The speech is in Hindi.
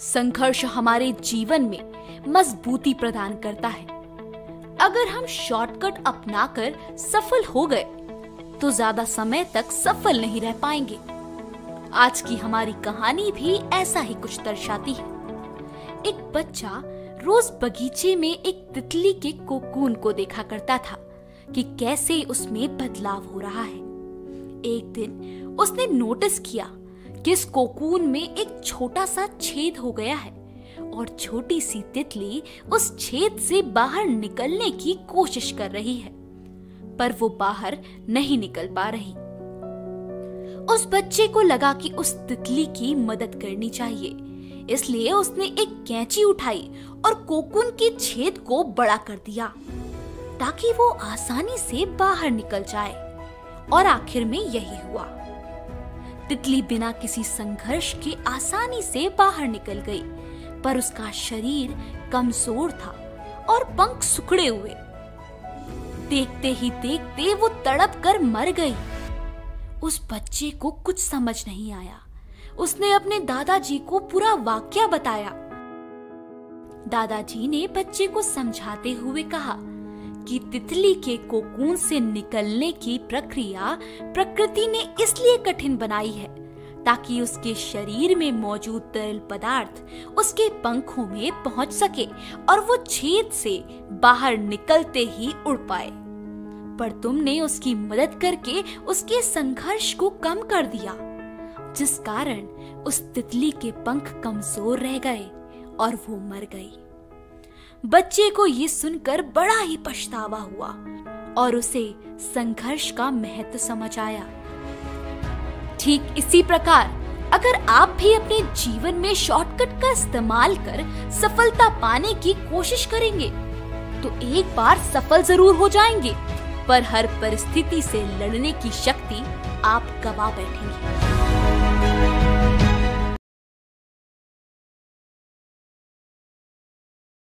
संघर्ष हमारे जीवन में मजबूती प्रदान करता है। अगर हम शॉर्टकट अपनाकर सफल हो गए तो ज्यादा समय तक सफल नहीं रह पाएंगे। आज की हमारी कहानी भी ऐसा ही कुछ दर्शाती है। एक बच्चा रोज बगीचे में एक तितली के कोकून को देखा करता था कि कैसे उसमें बदलाव हो रहा है। एक दिन उसने नोटिस किया कि इस कोकून में एक छोटा सा छेद हो गया है और छोटी सी तितली उस छेद से बाहर निकलने की कोशिश कर रही है, पर वो बाहर नहीं निकल पा रही। उस बच्चे को लगा कि उस तितली की मदद करनी चाहिए, इसलिए उसने एक कैंची उठाई और कोकून के छेद को बड़ा कर दिया ताकि वो आसानी से बाहर निकल जाए। और आखिर में यही हुआ। तितली बिना किसी संघर्ष के आसानी से बाहर निकल गई, पर उसका शरीर कमजोर था और पंख सिकुड़े हुए। देखते ही देखते वो तड़प कर मर गई। उस बच्चे को कुछ समझ नहीं आया। उसने अपने दादाजी को पूरा वाकया बताया। दादाजी ने बच्चे को समझाते हुए कहा कि तितली के कोकून से निकलने की प्रक्रिया प्रकृति ने इसलिए कठिन बनाई है ताकि उसके शरीर में मौजूद तरल पदार्थ उसके पंखों में पहुंच सके और वो छेद से बाहर निकलते ही उड़ पाए। पर तुमने उसकी मदद करके उसके संघर्ष को कम कर दिया, जिस कारण उस तितली के पंख कमजोर रह गए और वो मर गई। बच्चे को ये सुनकर बड़ा ही पछतावा हुआ और उसे संघर्ष का महत्व समझ आया। ठीक इसी प्रकार अगर आप भी अपने जीवन में शॉर्टकट का इस्तेमाल कर सफलता पाने की कोशिश करेंगे तो एक बार सफल जरूर हो जाएंगे, पर हर परिस्थिति से लड़ने की शक्ति आप गवा बैठेंगे।